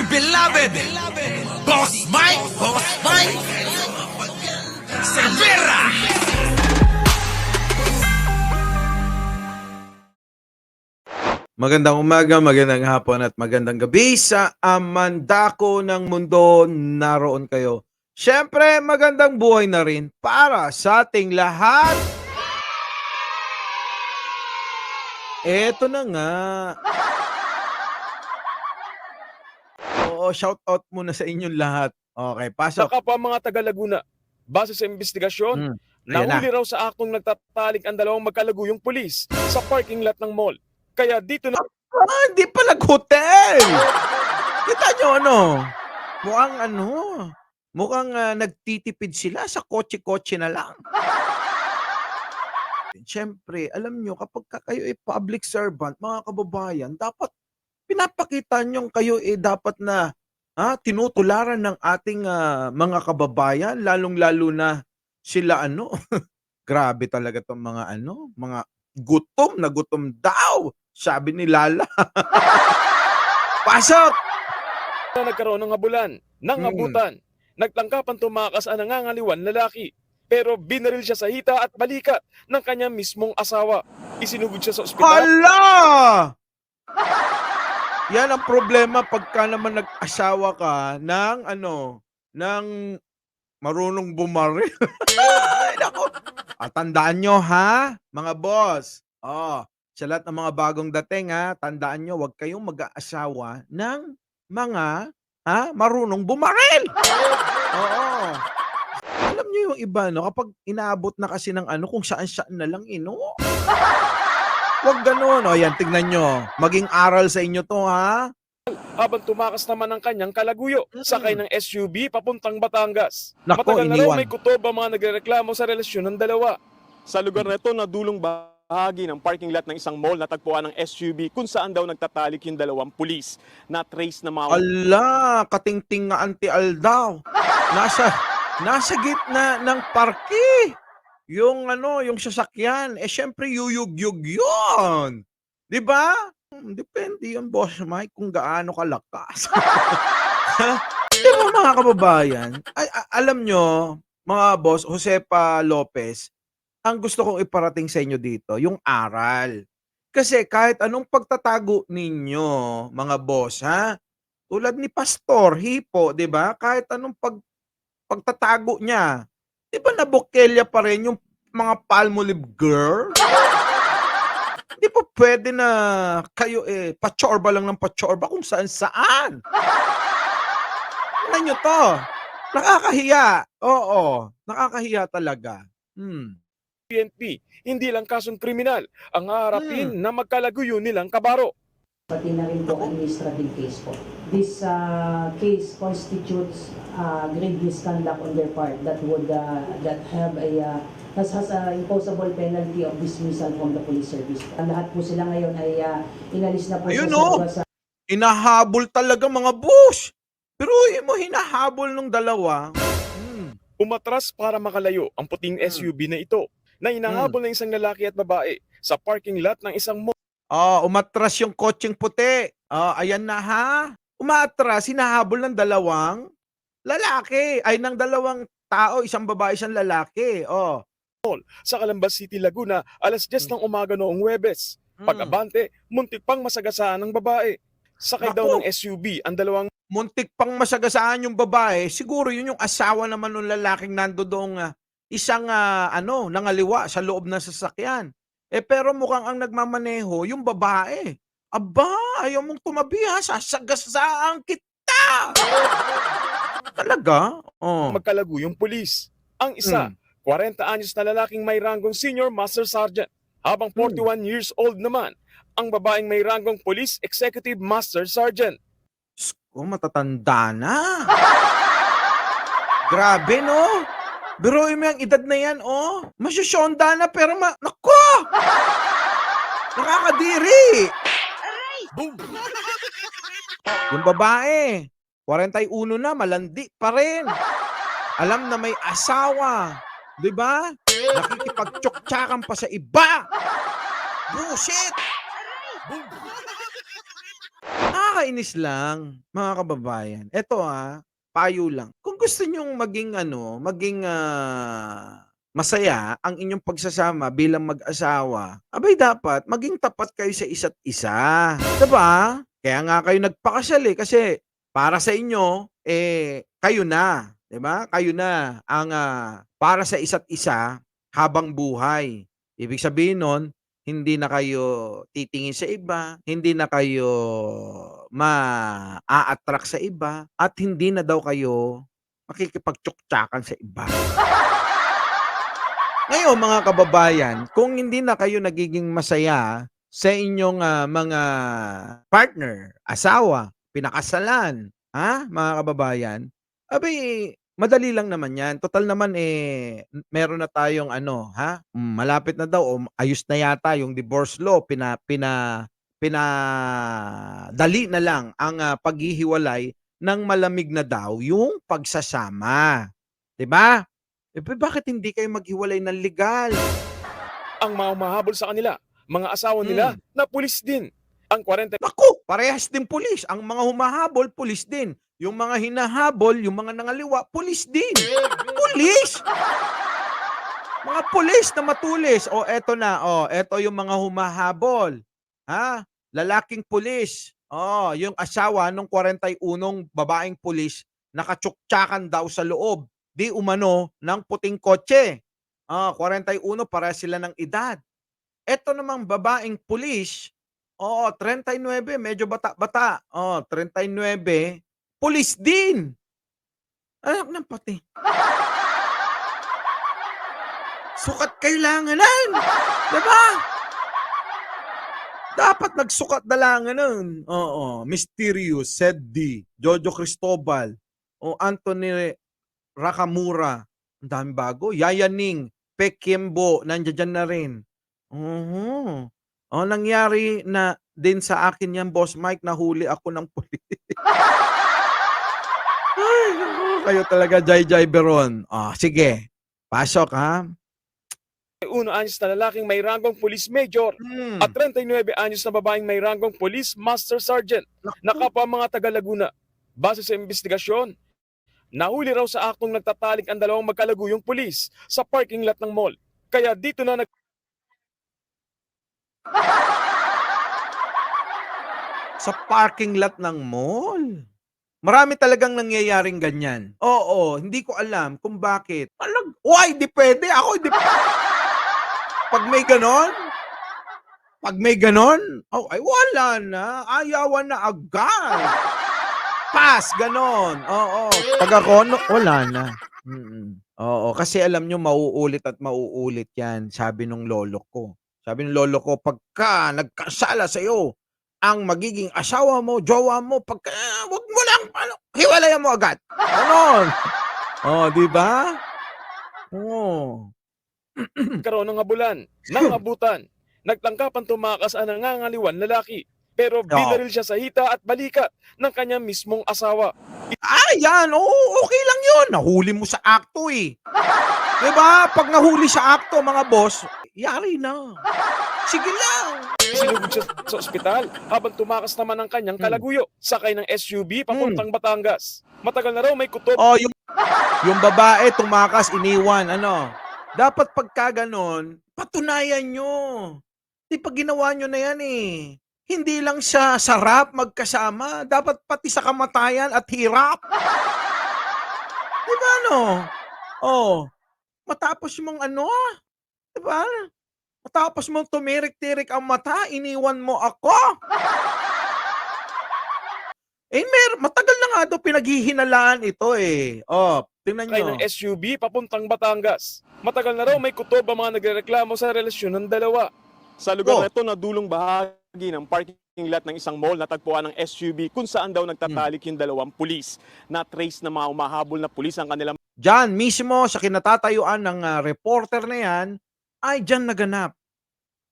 dear beloved, Boss Mike Cervera. Magandang umaga, magandang hapon at magandang gabi sa amandako ng mundo, naroon kayo. Siyempre, magandang buhay na rin para sa ating lahat. Eto na nga. Oo, shout out muna sa inyong lahat. Okay, Sa pasok. kapwa mga taga-Laguna, base sa investigasyon, Hmm, ayan na. nahuli raw sa aktong nagtatalik ang dalawang magkalaguyong pulis sa parking lot ng mall. Kaya dito na Hindi pa nag-hotel. Kita nyo mukhang nagtitipid sila sa kotse-kotse na lang. Siyempre, alam nyo, kapag kayo ay public servant, mga kababayan, dapat pinapakita nyo kayo dapat na tinutularan ng ating mga kababayan, lalong-lalo na sila grabe talaga tong mga gutom daw, sabi ni Lala. Pasok! nagkaroon ng habulan, ng Hmm. abutan. Nagtangkapan tumakas ang nangangaliwan lalaki. Pero binaril siya sa hita at balikat ng kanyang mismong asawa. Isinugod siya sa ospital. Hala! Yan ang problema pagka naman nag-asawa ka ng marunong bumaril. Ay, naku. Tandaan nyo mga boss. Sa lahat ng mga bagong dating tandaan nyo, huwag kayong mag-aasawa ng mga marunong bumaril. Oo. Alam niyo yung iba kapag inaabot na kasi ng kung saan-saan na lang Wag gano'n. O yan, tignan nyo. Maging aral sa inyo 'to, Habang tumakas naman ang kanyang kalaguyo, sakay ng SUV papuntang Batangas. Nako, Matagal na raw iniwan. may kutob ang mga nagrereklamo sa relasyon ng dalawa. Sa lugar na ito, nadulong bahagi ng parking lot ng isang mall na tagpuan ng SUV kung saan daw nagtatalik yung dalawang pulis. Na-trace na mga Ala, katingting nga Auntie Aldaw. Nasa gitna ng parke. Yung sasakyan, siyempre yuyug-yug yun. 'Di ba? Depende yun, Boss Mike, kung gaano kalakas. 'Di ba mga kababayan, alam nyo, mga boss, Josepa Lopez, ang gusto kong iparating sa inyo dito, yung aral. Kasi kahit anong pagtatago ninyo, mga boss, tulad ni Pastor Hipo, 'di ba? Kahit anong pagtatago niya, 'di ba nabokelya pa rin yung mga Palmolive girl? Hindi po pwede na kayo patsorba lang ng patsorba kung saan-saan. Tingnan niyo 'to, nakakahiya. Oo, nakakahiya talaga. PNP, hindi lang kasong kriminal ang haharapin na magkalaguyo nilang kabaro. Pati na rin po administrative case po. This case constitutes grave misconduct on their part that would that have has a imposable penalty of dismissal from the police service. Ang lahat po sila ngayon ay inalis na po Ayun, sa Hinahabol talaga, mga boss. Biruin mo, hinahabol nung dalawa. Umatras para makalayo ang puting SUV na ito na hinahabol ng isang lalaki at babae sa parking lot ng isang mall. Umatras yung kotseng puti. Ayan na Umatras, hinahabol ng dalawang lalaki. Ay, ng dalawang tao, isang babae, isang lalaki. Sa Calambas City, Laguna, alas 10 ng umaga noong Huwebes. Pag-abante, muntik pang masagasaan ng babae. Sakay daw Naku! ng SUV ang dalawang Muntik pang masagasaan yung babae. Siguro yun yung asawa naman ng lalaking nandoong isang nangaliwa sa loob ng sasakyan. Pero mukhang ang nagmamaneho, yung babae. Aba, ayaw mong tumabi sasagasaan kita. Talaga? magkalaguyong pulis. Ang isa, 40 anyos na lalaking may ranggong Senior Master Sergeant, habang 41 years old naman ang babaeng may ranggong Police Executive Master Sergeant. Matatanda na. Grabe, no? Biruin mo yung edad na yan, Masyusyonda na, pero nako! Nakakadiri! Yung babae, 41 na, malandi pa rin. Alam na may asawa. 'Di ba? Nakikipagtsoktsakan pa sa iba. Bullshit! Nakakainis lang, mga kababayan. Eto, payo lang. Kung gusto niyong masaya ang inyong pagsasama bilang mag-asawa, abay dapat maging tapat kayo sa isa't isa, 'di ba? Kaya nga kayo nagpakasal, kasi para sa inyo, kayo na, 'di ba? Kayo na ang, para sa isa't isa habang buhay. Ibig sabihin nun, hindi na kayo titingin sa iba, hindi na kayo maa-attract sa iba, at hindi na daw kayo makikipagtsuktsakan sa iba. Ngayon mga kababayan, kung hindi na kayo nagiging masaya sa inyong, mga partner, asawa, pinakasalan, mga kababayan, abay madali lang naman 'yan. Total naman, meron na tayong malapit na daw o ayos na yata yung divorce law, pinadali na lang ang, paghihiwalay ng malamig na daw yung pagsasama, 'di ba? Bakit hindi kayo maghiwalay ng legal? Ang mga humahabol sa kanila, mga asawa nila na pulis din. Ang 40 Naku, parehas din pulis. Ang mga humahabol, pulis din. Yung mga hinahabol, yung mga nangaliwa, pulis din. Pulis! Mga pulis na matulis. O eto na, eto yung mga humahabol. Lalaking pulis. Yung asawa ng 41 babaeng pulis, nakatsuktsakan daw sa loob. Di umano ng puting kotse. 41, parehas sila ng edad. Eto namang babaeng pulis, 39, medyo bata-bata. 39, pulis din. Anak ng pati. Sukat kailanganan. Diba? Dapat nagsukat dalanganan. Mysterious, Seddi, Jojo Cristobal, Anthony Rakamura, ang dami bago. Yayaning, Pekembo, nandiyan na rin. Nangyari na din sa akin yan, Boss Mike, nahuli ako ng pulis. Ay, naku, kayo talaga, Jai Beron. Sige, pasok anyos na lalaking may ranggong police major at 39 anyos na babaeng may ranggong police master sergeant na kapwa mga taga Laguna. Base sa investigasyon, nahuli raw sa aktong nagtatalik ang dalawang magkalaguyong pulis sa parking lot ng mall. Kaya dito na Sa parking lot ng mall? Marami talagang nangyayaring ganyan. Oo, hindi ko alam kung bakit. Di pwede. Ako, hindi. Pag may ganon, ay wala na. Ayawan na agad. Pass, ganon. Oo. Pag ako, wala na. Oo, kasi alam nyo, mauulit at mauulit yan, sabi nung lolo ko. Sabi ng lolo ko, pagka nagkasala sa'yo, ang magiging asawa mo, jowa mo, wag mo lang, hiwalayan mo agad. Ganon. Di ba? nagkaroon ng habulan, ng abutan. Nagtangkapan tumakas ang nangangaliwan lalaki. Pero binaril siya sa hita at balikat ng kanyang mismong asawa. Yan. Okay lang yun. Nahuli mo sa akto eh. Diba? Pag nahuli sa akto, mga boss, yari na. Sige lang. Sinugod siya sa ospital habang tumakas naman ang kanyang kalaguyo. Sakay ng SUV papuntang Batangas. Matagal na raw may kutob. Yung babae tumakas, iniwan. Dapat pagka ganon, patunayan nyo. Di pag ginawa nyo na yan eh. Hindi lang siya sarap magkasama. Dapat pati sa kamatayan at hirap. Diba matapos mong diba? Matapos mong tumirik-tirik ang mata, iniwan mo ako. Matagal na nga daw pinaghihinalaan ito eh. Tingnan Sakay nyo. ng SUV papuntang Batangas. Matagal na raw may kutob ang mga nagrereklamo sa relasyon ng dalawa. Sa lugar na ito, nadulong bahagi ng parking lot ng isang mall, natagpuan ng SUV kung saan daw nagtatalik yung dalawang pulis. Na-trace na mga umahabol na pulis ang kanilang Diyan mismo sa kinatatayuan ng reporter na yan, ay diyan naganap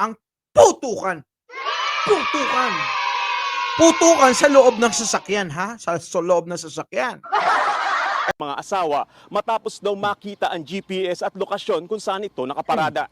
ang putukan. Putukan sa loob ng sasakyan, Sa loob ng sasakyan. mga asawa matapos daw makita ang GPS at lokasyon kung saan ito nakaparada.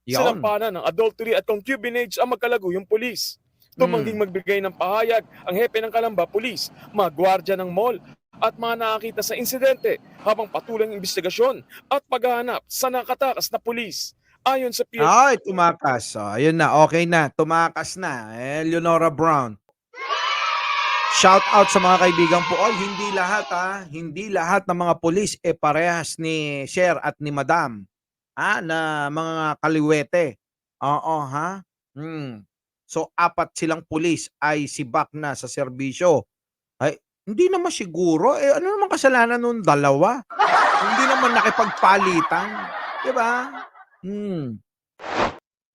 Sinampanan ng adultery at concubinage ang magkalaguyong pulis. Tumangging magbigay ng pahayag ang hepe ng Calamba Police, mga gwardya ng mall at mga nakakita sa insidente habang patuloy ang investigasyon at paghahanap sa nakatakas na pulis. Ayon sa PNP, Ay, tumakas. Ayun na, okay na. Tumakas na. Leonora Brown. Shout out sa mga kaibigan po. Hindi lahat hindi lahat ng mga pulis parehas ni Sir at ni Madam. Na mga kaliwete. Oo, ha? So, 4 silang pulis ay sibak na sa serbisyo. Ay, hindi naman siguro. Ano naman kasalanan nung 2? Hindi naman nakipagpalitan. Diba?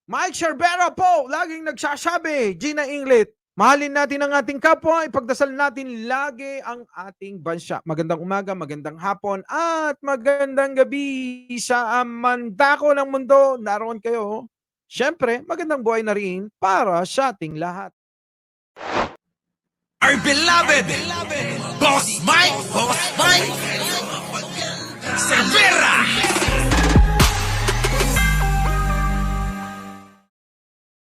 Mike Sherbera po, laging nagsasabi, Gina Inglet, mahalin natin ang ating kapwa, ipagdasal natin lagi ang ating bansa. Magandang umaga, magandang hapon, at magandang gabi sa mandako ng mundo. Naroon kayo. Siyempre, magandang buhay na rin para sa ating lahat. Our beloved Boss Mike, Boss Mike.